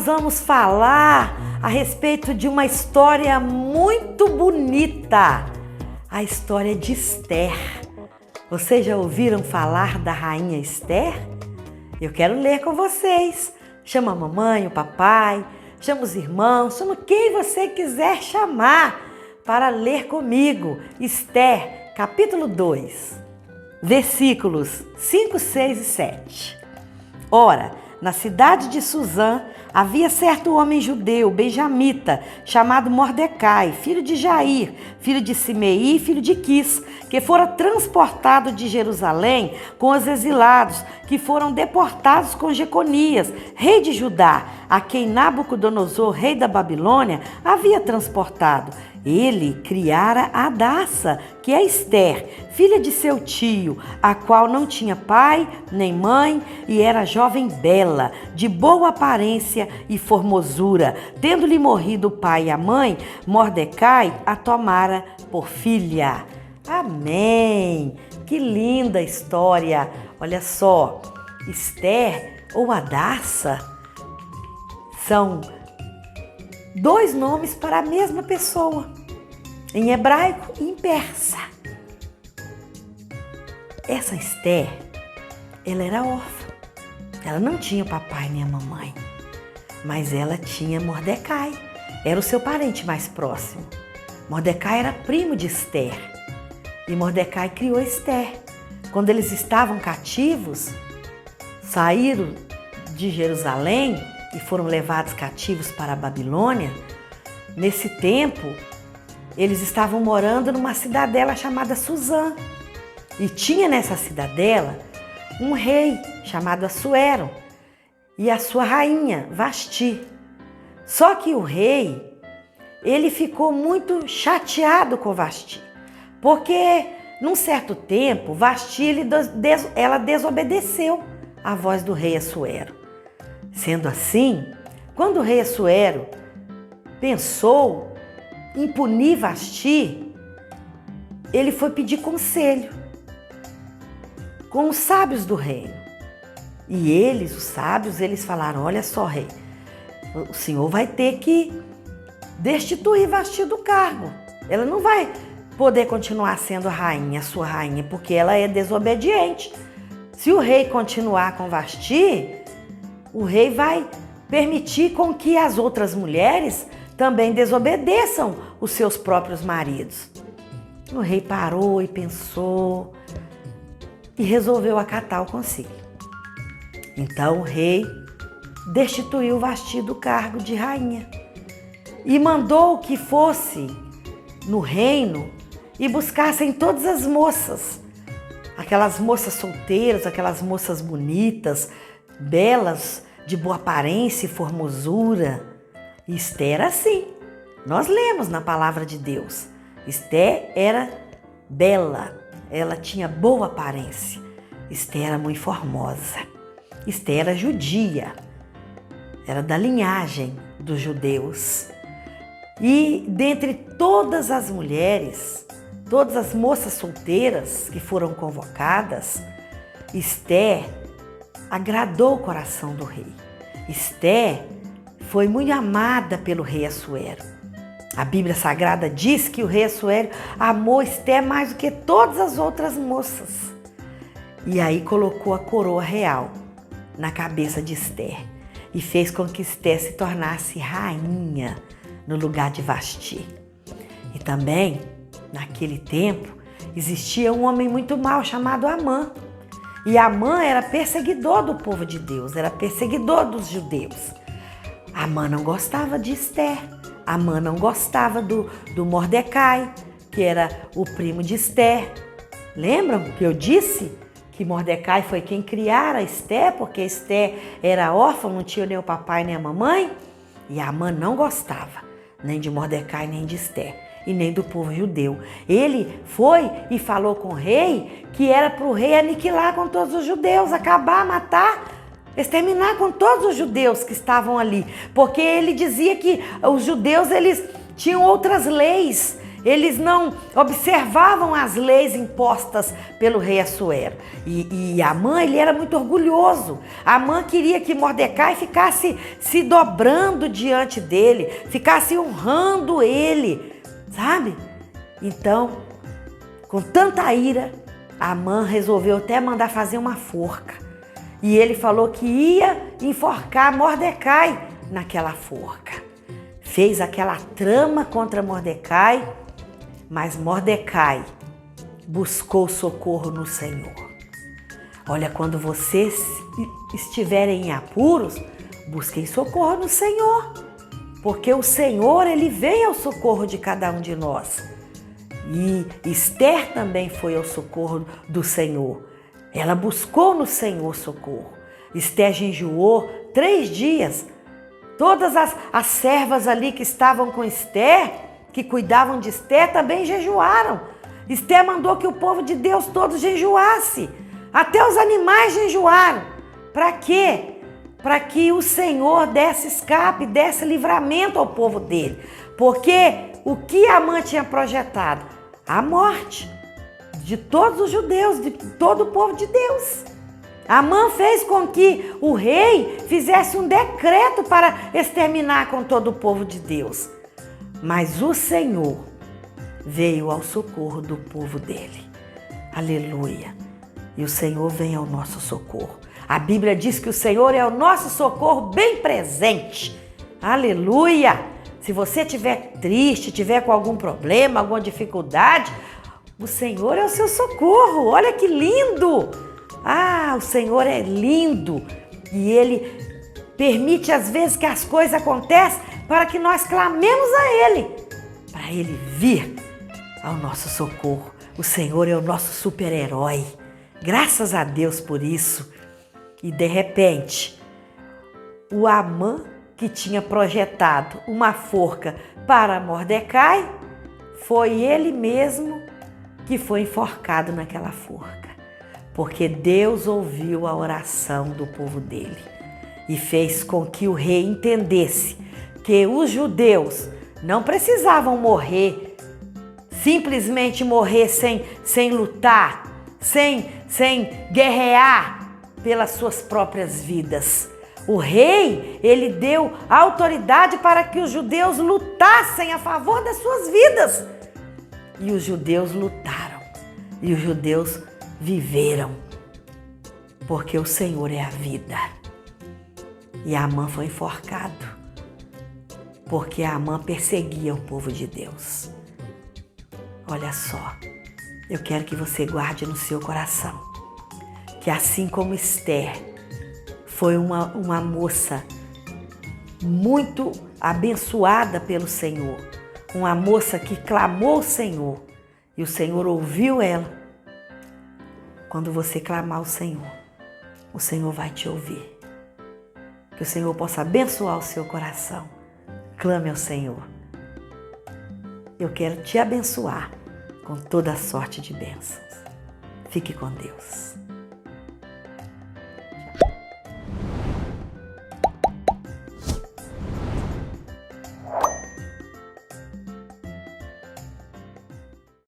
vamos falar a respeito de uma história muito bonita, a história de Esther. Vocês já ouviram falar da rainha Esther? Eu quero ler com vocês. Chama a mamãe, o papai, chama os irmãos, chama quem você quiser chamar para ler comigo. Esther, capítulo 2, versículos 5, 6 e 7. Ora, na cidade de Susã, havia certo homem judeu, benjamita, chamado Mordecai, filho de Jair, filho de Simei, filho de Quis, que fora transportado de Jerusalém com os exilados, que foram deportados com Jeconias, rei de Judá, a quem Nabucodonosor, rei da Babilônia, havia transportado. Ele criara Hadassa, que é Esther, filha de seu tio, a qual não tinha pai nem mãe e era jovem bela, de boa aparência e formosura. Tendo-lhe morrido o pai e a mãe, Mordecai a tomara por filha. Amém! Que linda história! Olha só, Esther ou Hadassa são dois nomes para a mesma pessoa, em hebraico e em persa. Essa Esther, ela era órfã. Ela não tinha o papai nem a mamãe, mas ela tinha Mordecai. Era o seu parente mais próximo. Mordecai era primo de Esther. E Mordecai criou Esther. Quando eles estavam cativos, saíram de Jerusalém e foram levados cativos para a Babilônia. Nesse tempo, eles estavam morando numa cidadela chamada Susã. E tinha nessa cidadela um rei chamado Assuero e a sua rainha, Vasti. Só que o rei, ele ficou muito chateado com Vasti, porque num certo tempo, Vasti ela desobedeceu à voz do rei Assuero. Sendo assim, quando o rei Assuero pensou em punir Vasti, ele foi pedir conselho com os sábios do reino. E eles, os sábios, eles falaram: olha só, rei, o senhor vai ter que destituir Vasti do cargo. Ela não vai poder continuar sendo a rainha, a sua rainha, porque ela é desobediente. Se o rei continuar com Vasti, o rei vai permitir com que as outras mulheres também desobedeçam os seus próprios maridos. O rei parou e pensou e resolveu acatar o conselho. Então o rei destituiu Vasti do cargo de rainha e mandou que fosse no reino e buscassem todas as moças, aquelas moças solteiras, aquelas moças bonitas, belas, de boa aparência e formosura. E Esther era assim. Nós lemos na palavra de Deus. Esther era bela, ela tinha boa aparência. Esther era muito formosa. Esther era judia, era da linhagem dos judeus. E dentre todas as mulheres, todas as moças solteiras que foram convocadas, Esther agradou o coração do rei. Esther foi muito amada pelo rei Assuero. A Bíblia Sagrada diz que o rei Assuero amou Esther mais do que todas as outras moças. E aí colocou a coroa real na cabeça de Esther e fez com que Esther se tornasse rainha no lugar de Vasti. E também, naquele tempo, existia um homem muito mau chamado Amã. E Amã era perseguidor do povo de Deus, era perseguidor dos judeus. Amã não gostava de Esther, Amã não gostava do Mordecai, que era o primo de Esther. Lembram que eu disse que Mordecai foi quem criara Esther, porque Esther era órfã, não tinha nem o papai nem a mamãe? E Amã não gostava nem de Mordecai nem de Esther, e nem do povo judeu. Ele foi e falou com o rei que era para o rei aniquilar com todos os judeus, acabar, matar, exterminar com todos os judeus que estavam ali, porque ele dizia que os judeus eles tinham outras leis, eles não observavam as leis impostas pelo rei Assuero. E Amã, ele era muito orgulhoso. Amã queria que Mordecai ficasse se dobrando diante dele, ficasse honrando ele, sabe? Então, com tanta ira, Amã resolveu até mandar fazer uma forca. E ele falou que ia enforcar Mordecai naquela forca. Fez aquela trama contra Mordecai, mas Mordecai buscou socorro no Senhor. Olha, quando vocês estiverem em apuros, busquem socorro no Senhor, porque o Senhor, ele vem ao socorro de cada um de nós. E Esther também foi ao socorro do Senhor. Ela buscou no Senhor socorro. Esther jejuou 3 dias. Todas as servas ali que estavam com Esther, que cuidavam de Esther, também jejuaram. Esther mandou que o povo de Deus todo jejuasse. Até os animais jejuaram. Para quê? Para que o Senhor desse escape, desse livramento ao povo dele. Porque o que Amã tinha projetado? A morte de todos os judeus, de todo o povo de Deus. Amã fez com que o rei fizesse um decreto para exterminar com todo o povo de Deus. Mas o Senhor veio ao socorro do povo dele. Aleluia. E o Senhor vem ao nosso socorro. A Bíblia diz que o Senhor é o nosso socorro bem presente. Aleluia. Se você estiver triste, estiver com algum problema, alguma dificuldade, o Senhor é o seu socorro. Olha que lindo. Ah, o Senhor é lindo e Ele permite às vezes que as coisas aconteçam para que nós clamemos a Ele, para Ele vir ao nosso socorro. O Senhor é o nosso super-herói. Graças a Deus por isso. E de repente, o Amã, que tinha projetado uma forca para Mordecai, foi ele mesmo que foi enforcado naquela forca. Porque Deus ouviu a oração do povo dele e fez com que o rei entendesse que os judeus não precisavam morrer, simplesmente morrer sem lutar, sem guerrear pelas suas próprias vidas. O rei, ele deu autoridade para que os judeus lutassem a favor das suas vidas. E os judeus lutaram, e os judeus viveram, porque o Senhor é a vida. E Amã foi enforcado, porque Amã perseguia o povo de Deus. Olha só, eu quero que você guarde no seu coração, que assim como Esther foi uma moça muito abençoada pelo Senhor, uma moça que clamou ao Senhor, e o Senhor ouviu ela. Quando você clamar ao Senhor, o Senhor vai te ouvir. Que o Senhor possa abençoar o seu coração. Clame ao Senhor. Eu quero te abençoar com toda a sorte de bênçãos. Fique com Deus.